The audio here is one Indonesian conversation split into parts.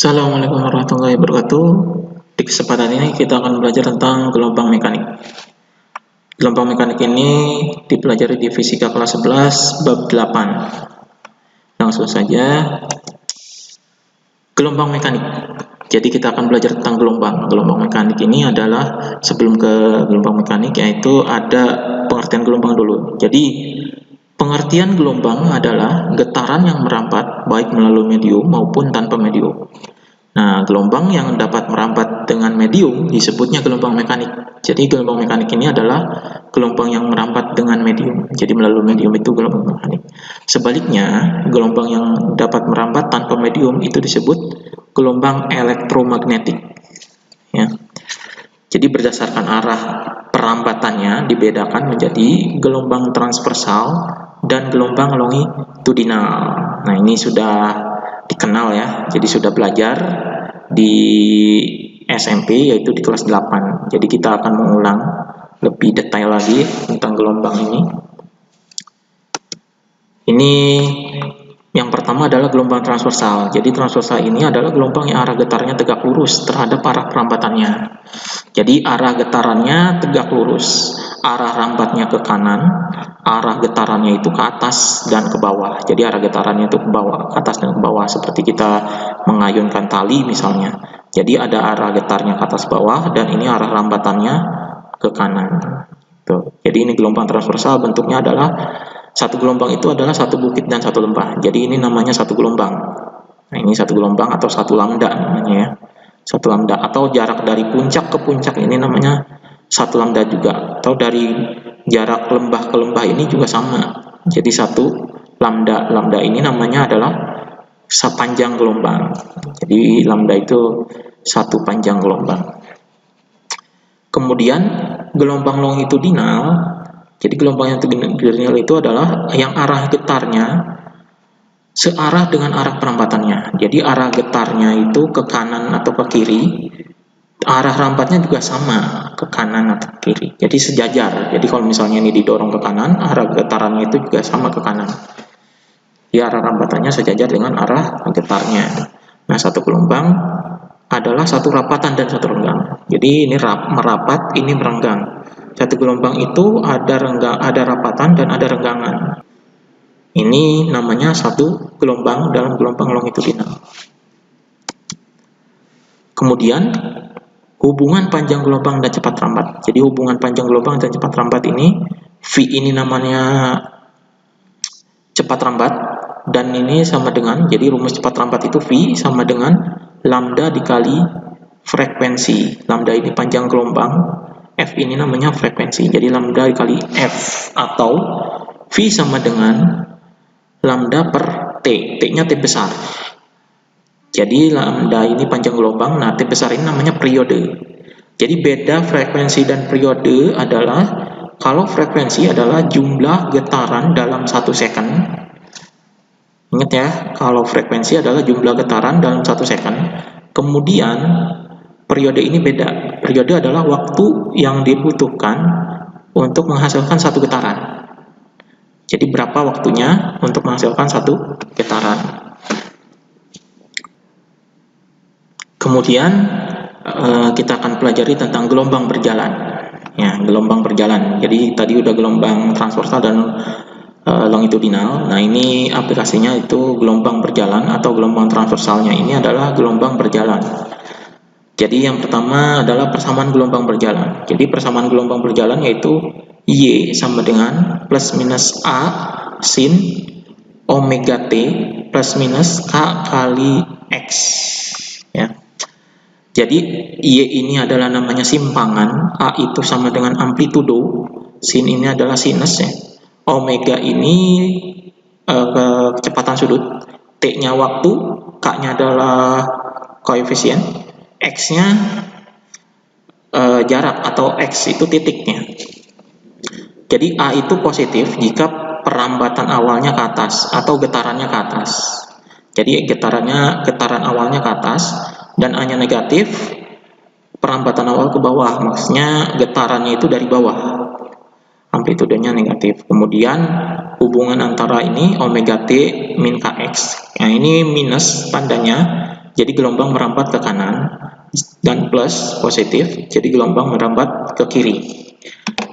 Assalamualaikum warahmatullahi wabarakatuh. Di kesempatan ini kita akan belajar tentang gelombang mekanik. Gelombang mekanik ini dipelajari di fisika kelas 11 bab 8. Langsung saja. Gelombang mekanik. Jadi kita akan belajar tentang gelombang. Gelombang mekanik ini adalah sebelum ke gelombang mekanik yaitu ada pengertian gelombang dulu. Jadi pengertian gelombang adalah getaran yang merambat baik melalui medium maupun tanpa medium. Nah, gelombang yang dapat merambat dengan medium disebutnya gelombang mekanik. Jadi gelombang mekanik ini adalah gelombang yang merambat dengan medium. Jadi melalui medium itu gelombang mekanik. Sebaliknya, gelombang yang dapat merambat tanpa medium itu disebut gelombang elektromagnetik. Ya. Jadi berdasarkan arah perambatannya dibedakan menjadi gelombang transversal dan gelombang longitudinal. Nah, ini sudah dikenal ya, jadi sudah belajar di SMP yaitu di kelas 8. Jadi kita akan mengulang lebih detail lagi tentang gelombang ini. Ini yang pertama adalah gelombang transversal. Jadi transversal ini adalah gelombang yang arah getarnya tegak lurus terhadap arah perambatannya. Jadi arah getarannya tegak lurus, arah rambatnya ke kanan, arah getarannya itu ke atas dan ke bawah. Jadi arah getarannya itu ke bawah, ke atas dan ke bawah, seperti kita mengayunkan tali misalnya. Jadi ada arah getarnya ke atas bawah dan ini arah rambatannya ke kanan. Tuh. Jadi ini gelombang transversal, bentuknya adalah satu gelombang itu adalah satu bukit dan satu lembah. Jadi ini namanya satu gelombang. Nah, ini satu gelombang atau satu lambda namanya ya. Satu lambda, atau jarak dari puncak ke puncak ini namanya satu lambda juga, atau dari jarak lembah ke lembah ini juga sama. Jadi satu lambda. Lambda ini namanya adalah sepanjang gelombang. Jadi lambda itu satu panjang gelombang. Kemudian gelombang longitudinal. Jadi gelombang longitudinal itu adalah yang arah getarnya searah dengan arah perambatannya. Jadi arah getarnya itu ke kanan atau ke kiri, arah rambatnya juga sama, ke kanan atau ke kiri. Jadi sejajar. Jadi kalau misalnya ini didorong ke kanan, arah getarannya itu juga sama ke kanan. Jadi arah rambatannya sejajar dengan arah getarnya. Nah, satu gelombang adalah satu rapatan dan satu renggang. Jadi ini merapat, ini merenggang. Satu gelombang itu ada rapatan dan ada renggangan. Ini namanya satu gelombang dalam gelombang longitudinal. Kemudian hubungan panjang gelombang dan cepat rambat. Jadi hubungan panjang gelombang dan cepat rambat ini, V ini namanya cepat rambat, dan ini sama dengan, jadi rumus cepat rambat itu V sama dengan lambda dikali frekuensi. Lambda ini panjang gelombang, F ini namanya frekuensi. Jadi lambda dikali F, atau V sama dengan lambda per T. T-nya T besar. Jadi lambda ini panjang gelombang, nah T besar ini namanya periode. Jadi beda frekuensi dan periode adalah, kalau frekuensi adalah jumlah getaran dalam 1 second. Ingat ya, kalau frekuensi adalah jumlah getaran dalam 1 second. Kemudian periode ini beda. Periode adalah waktu yang dibutuhkan untuk menghasilkan satu getaran. Jadi berapa waktunya untuk menghasilkan satu getaran. Kemudian kita akan pelajari tentang gelombang berjalan. Ya, gelombang berjalan. Jadi tadi udah gelombang transversal dan longitudinal. Nah, ini aplikasinya itu gelombang berjalan atau gelombang transversalnya ini adalah gelombang berjalan. Jadi yang pertama adalah persamaan gelombang berjalan. Jadi persamaan gelombang berjalan yaitu Y sama dengan plus minus A sin omega T plus minus K kali X. Ya. Jadi Y ini adalah namanya simpangan, A itu sama dengan amplitudo, sin ini adalah sinus ya. Omega ini kecepatan sudut, T-nya waktu, K-nya adalah koefisien, X-nya jarak atau X itu titiknya. Jadi A itu positif jika perambatan awalnya ke atas atau getarannya ke atas. Jadi getaran awalnya ke atas, dan A-nya negatif, perambatan awal ke bawah, maksudnya getarannya itu dari bawah, amplitudenya negatif. Kemudian hubungan antara ini omega T min Kx. Nah, ini minus tandanya, jadi gelombang merambat ke kanan, dan plus positif, jadi gelombang merambat ke kiri.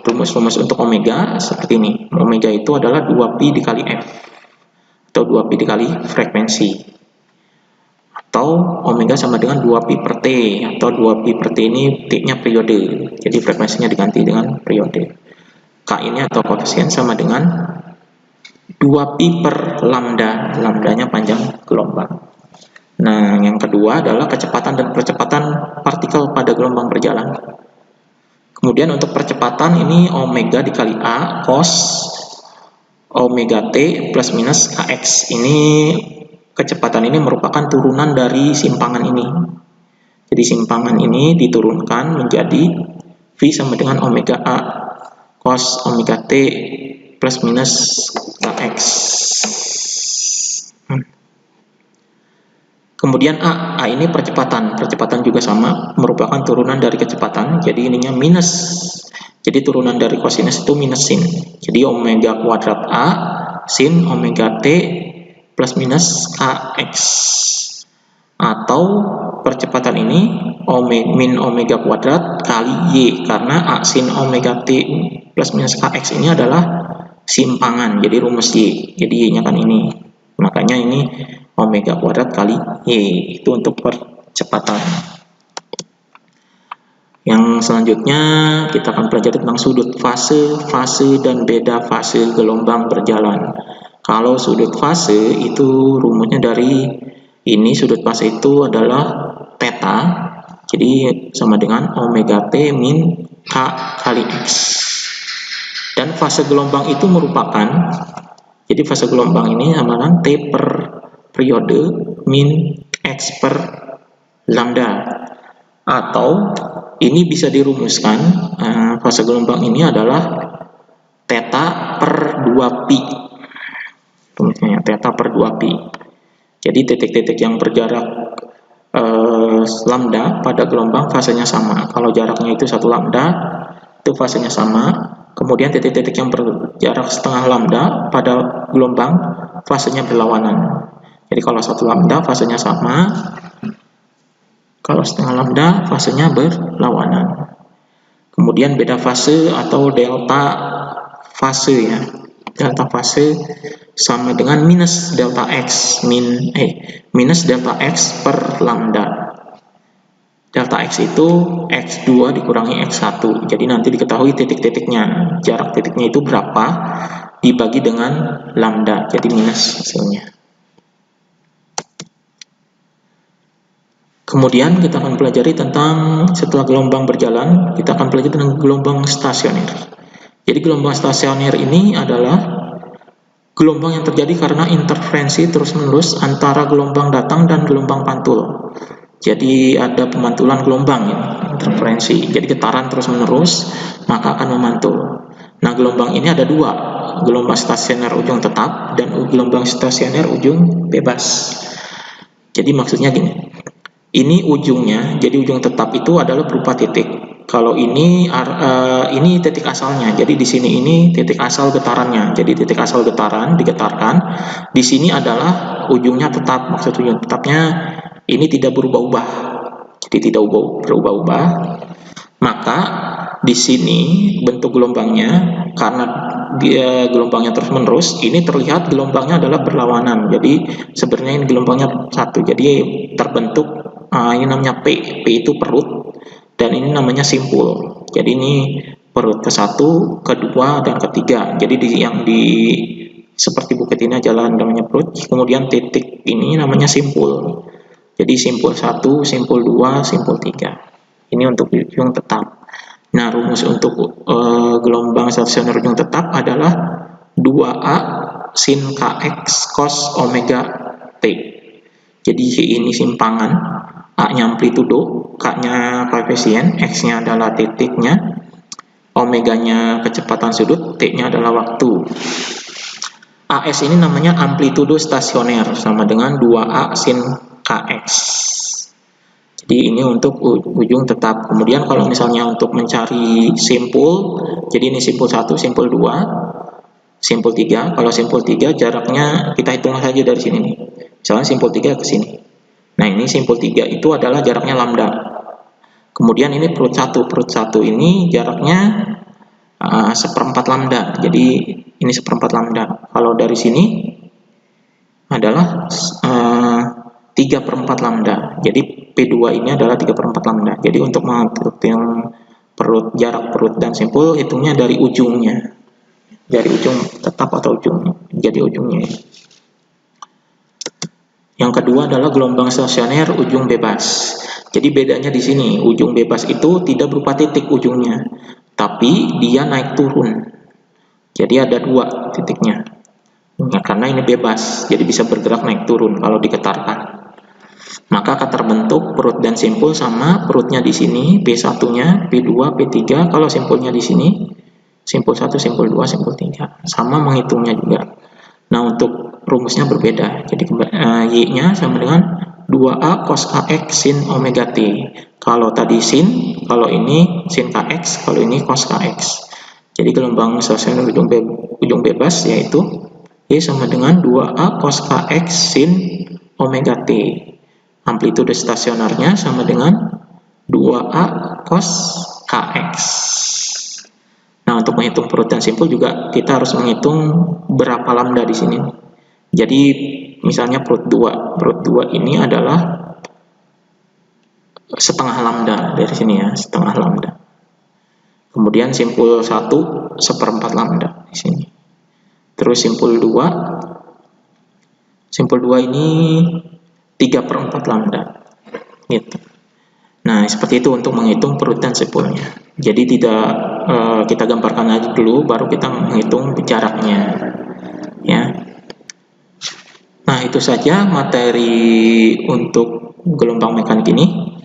Rumus-rumus untuk omega seperti ini. Omega itu adalah 2pi dikali F, atau 2pi dikali frekuensi. Atau omega sama dengan 2pi per T, atau 2pi per T ini T-nya periode, jadi frekuensinya diganti dengan periode. K ini atau koefisien sama dengan 2pi per lambda, lambdanya panjang gelombang. Nah, yang kedua adalah kecepatan dan percepatan partikel pada gelombang berjalan. Kemudian untuk percepatan ini omega dikali A cos omega T plus minus Kx. Ini kecepatan ini merupakan turunan dari simpangan ini. Jadi simpangan ini diturunkan menjadi V sama dengan omega A cos omega T plus minus Kx. Kemudian A ini percepatan juga sama, merupakan turunan dari kecepatan, jadi ininya minus. Jadi turunan dari kosinus itu minus sin. Jadi omega kuadrat A sin omega T plus minus Kx. Atau percepatan ini min omega kuadrat kali Y, karena A sin omega T plus minus Kx ini adalah simpangan, jadi rumus Y. Jadi Y-nya kan ini. Makanya ini omega kuadrat kali Y, itu untuk percepatan. Yang selanjutnya kita akan pelajari tentang sudut fase, dan beda fase gelombang berjalan. Kalau sudut fase itu rumusnya dari ini, sudut fase itu adalah theta, jadi sama dengan omega T min K kali X. Dan fase gelombang itu merupakan, jadi fase gelombang ini sama dengan T per periode min X per lambda. Atau ini bisa dirumuskan, fase gelombang ini adalah theta per 2pi. Rumusnya theta per 2pi. Jadi titik-titik yang berjarak lambda pada gelombang fasenya sama. Kalau jaraknya itu 1 lambda, itu fasenya sama. Kemudian titik-titik yang berjarak setengah lambda pada gelombang fasenya berlawanan. Jadi kalau 1 lambda fasenya sama, kalau setengah lambda fasenya berlawanan. Kemudian beda fase atau delta fase ya. Delta fase sama dengan minus delta X minus delta X per lambda. Delta X itu X2 dikurangi X1. Jadi nanti diketahui titik-titiknya. Jarak titiknya itu berapa dibagi dengan lambda. Jadi minus hasilnya. Kemudian kita akan pelajari tentang, setelah gelombang berjalan, kita akan pelajari tentang gelombang stasioner. Jadi gelombang stasioner ini adalah gelombang yang terjadi karena interferensi terus-menerus antara gelombang datang dan gelombang pantul. Jadi ada pemantulan gelombang ini, interferensi. Jadi getaran terus-menerus, maka akan memantul. Nah, gelombang ini ada dua, gelombang stasioner ujung tetap dan gelombang stasioner ujung bebas. Jadi maksudnya gini. Ini ujungnya, jadi ujung tetap itu adalah berupa titik. Kalau ini titik asalnya, jadi di sini ini titik asal getarannya. Jadi titik asal getaran digetarkan. Di sini adalah ujungnya tetap. Maksud ujung tetapnya ini tidak berubah-ubah. Jadi tidak berubah-ubah. Maka di sini bentuk gelombangnya, karena dia gelombangnya terus-menerus, ini terlihat gelombangnya adalah berlawanan. Jadi sebenarnya ini gelombangnya satu. Jadi terbentuk ini namanya P itu perut, dan ini namanya simpul. Jadi ini perut ke-1, ke-2, dan ke-3. Jadi seperti bukit ini jalan namanya perut, kemudian titik ini namanya simpul. Jadi simpul 1, simpul 2, simpul 3. Ini untuk ujung tetap. Nah, rumus untuk gelombang stasioner ujung tetap adalah 2A sin Kx cos omega T. Jadi ini simpangan, A-nya amplitudo, K-nya koefisien, X-nya adalah titiknya, omeganya kecepatan sudut, T-nya adalah waktu. AS ini namanya amplitudo stasioner, sama dengan 2A sin Kx. Jadi ini untuk ujung tetap. Kemudian kalau misalnya untuk mencari simpul, jadi ini simpul 1, simpul 2, simpul 3. Kalau simpul 3 jaraknya kita hitung saja dari sini nih. Misalnya simpul 3 ke sini. Nah, ini simpul 3 itu adalah jaraknya lambda. Kemudian ini perut 1. Perut 1 ini jaraknya seperempat lambda. Jadi ini seperempat lambda. Kalau dari sini adalah 3/4 lambda. Jadi P2 ini adalah 3/4 lambda. Jadi untuk mengatur yang jarak perut dan simpul, hitungnya dari ujungnya. Dari ujung tetap atau ujung. Jadi ujungnya. Yang kedua adalah gelombang stasioner ujung bebas. Jadi bedanya di sini, ujung bebas itu tidak berupa titik ujungnya, tapi dia naik turun. Jadi ada 2 titiknya. Ya, karena ini bebas, jadi bisa bergerak naik turun kalau digetarkan. Maka akan terbentuk perut dan simpul sama, perutnya di sini P1-nya, P2, P3. Kalau simpulnya di sini, simpul 1, simpul 2, simpul 3. Sama menghitungnya juga. Nah, untuk rumusnya berbeda. Jadi Y-nya sama dengan 2A cos KX sin omega T. Kalau tadi sin, kalau ini sin KX, kalau ini cos KX. Jadi gelombang stasioner ujung bebas yaitu Y sama dengan 2A cos KX sin omega T. Amplitude stasionernya sama dengan 2A cos KX. Nah, untuk menghitung perut dan simpul juga kita harus menghitung berapa lambda di sini. Jadi misalnya perut 2 ini adalah setengah lambda dari sini ya, setengah lambda. Kemudian simpul 1 seperempat lambda di sini. Terus simpul 2 ini 3/4 lambda. Gitu. Nah, seperti itu untuk menghitung perut dan simpulnya. Jadi tidak kita gambarkan aja dulu, baru kita menghitung jaraknya. Ya. Nah, itu saja materi untuk gelombang mekanik ini.